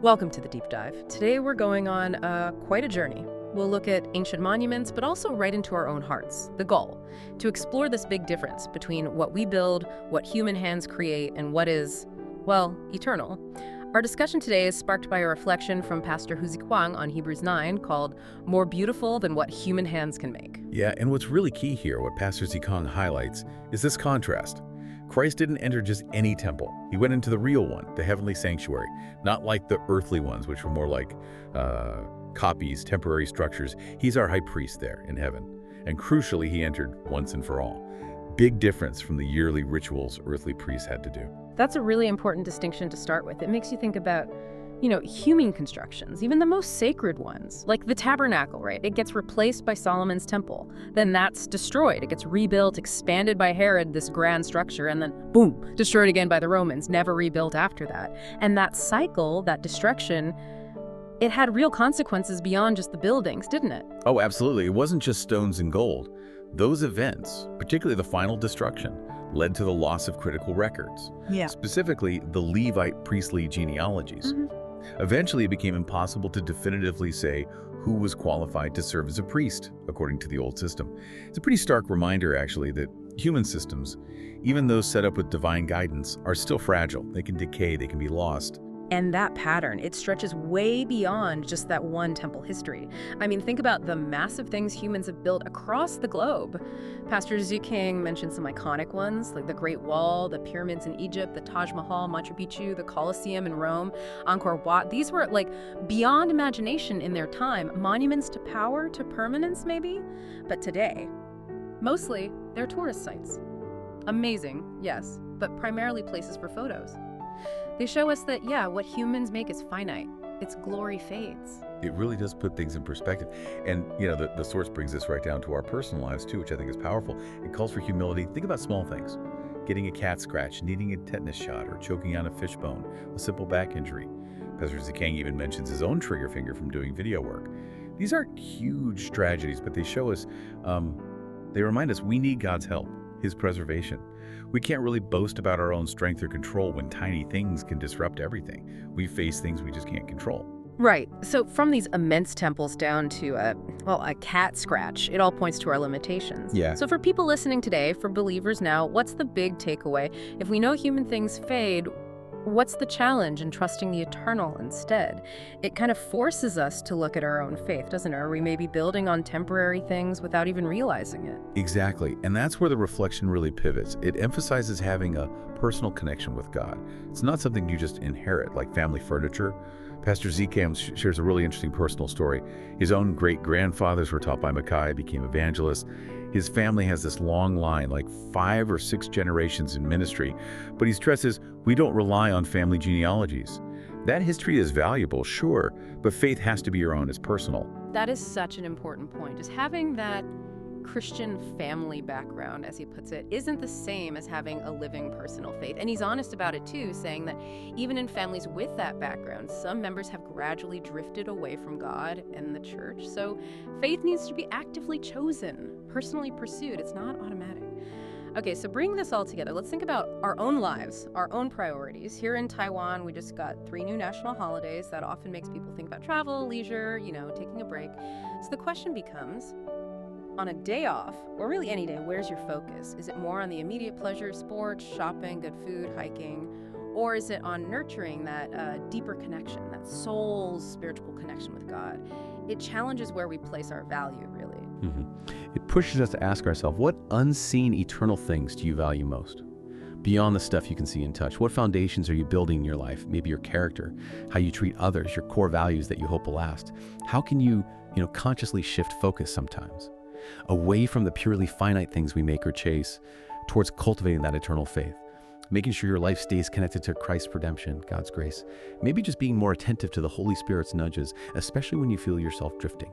Welcome to the Deep Dive. Today we're going on quite a journey. We'll look at ancient monuments, but also right into our own hearts. The goal, to explore this big difference between what we build, what human hands create, and what is, well, eternal. Our discussion today is sparked by a reflection from Pastor Huzi Kwang on Hebrews 9 called More Beautiful Than What Human Hands Can Make. Yeah, and what's really key here, what Pastor Zikong highlights, is this contrast. Christ didn't enter just any temple. He went into the real one, the heavenly sanctuary, not like the earthly ones, which were more like copies, temporary structures. He's our high priest there in heaven. And crucially, he entered once and for all. Big difference from the yearly rituals earthly priests had to do. That's a really important distinction to start with. It makes you think about, human constructions, even the most sacred ones, like the tabernacle, right? It gets replaced by Solomon's temple. Then that's destroyed. It gets rebuilt, expanded by Herod, this grand structure, and then boom, destroyed again by the Romans, never rebuilt after that. And that cycle, that destruction, it had real consequences beyond just the buildings, didn't it? Oh, absolutely. It wasn't just stones and gold. Those events, particularly the final destruction, led to the loss of critical records. Yeah. Specifically, the Levite priestly genealogies. Eventually, it became impossible to definitively say who was qualified to serve as a priest, according to the old system. It's a pretty stark reminder, actually, that human systems, even those set up with divine guidance, are still fragile. They can decay, they can be lost. And that pattern, it stretches way beyond just that one temple history. I mean, think about the massive things humans have built across the globe. Pastor Zikong mentioned some iconic ones, like the Great Wall, the pyramids in Egypt, the Taj Mahal, Machu Picchu, the Colosseum in Rome, Angkor Wat. These were beyond imagination in their time, monuments to power, to permanence maybe. But today, mostly, they're tourist sites. Amazing, yes, but primarily places for photos. They show us that, what humans make is finite. Its glory fades. It really does put things in perspective. And, the source brings us right down to our personal lives, too, which I think is powerful. It calls for humility. Think about small things. Getting a cat scratch, needing a tetanus shot, or choking on a fish bone, a simple back injury. Pastor Zikong even mentions his own trigger finger from doing video work. These aren't huge tragedies, but they show us, they remind us we need God's help, His preservation. We can't really boast about our own strength or control when tiny things can disrupt everything. We face things we just can't control. Right. So from these immense temples down to a cat scratch, it all points to our limitations. Yeah. So for people listening today, for believers now, what's the big takeaway? If we know human things fade, what's the challenge in trusting the eternal instead? It kind of forces us to look at our own faith, doesn't it? Or we may be building on temporary things without even realizing it. Exactly. And that's where the reflection really pivots. It emphasizes having a personal connection with God. It's not something you just inherit, like family furniture. Pastor Zikong shares a really interesting personal story. His own great-grandfathers were taught by Micaiah, became evangelists. His family has this long line, like 5 or 6 generations in ministry, but he stresses we don't rely on family genealogies. That history is valuable, sure, but faith has to be your own, it's personal. That is such an important point. Just having that Christian family background, as he puts it, isn't the same as having a living personal faith. And he's honest about it too, saying that even in families with that background, some members have gradually drifted away from God and the church. So faith needs to be actively chosen, personally pursued. It's not automatic. Okay, so bring this all together. Let's think about our own lives, our own priorities. Here in Taiwan, we just got 3 new national holidays. That often makes people think about travel, leisure, taking a break. So the question becomes, on a day off, or really any day, where's your focus? Is it more on the immediate pleasure, sports, shopping, good food, hiking? Or is it on nurturing that deeper connection, that soul's spiritual connection with God? It challenges where we place our value, really. It pushes us to ask ourselves, what unseen eternal things do you value most? Beyond the stuff you can see and touch, what foundations are you building in your life? Maybe your character, how you treat others, your core values that you hope will last. How can you, consciously shift focus sometimes? Away from the purely finite things we make or chase, towards cultivating that eternal faith. Making sure your life stays connected to Christ's redemption, God's grace. Maybe just being more attentive to the Holy Spirit's nudges, especially when you feel yourself drifting.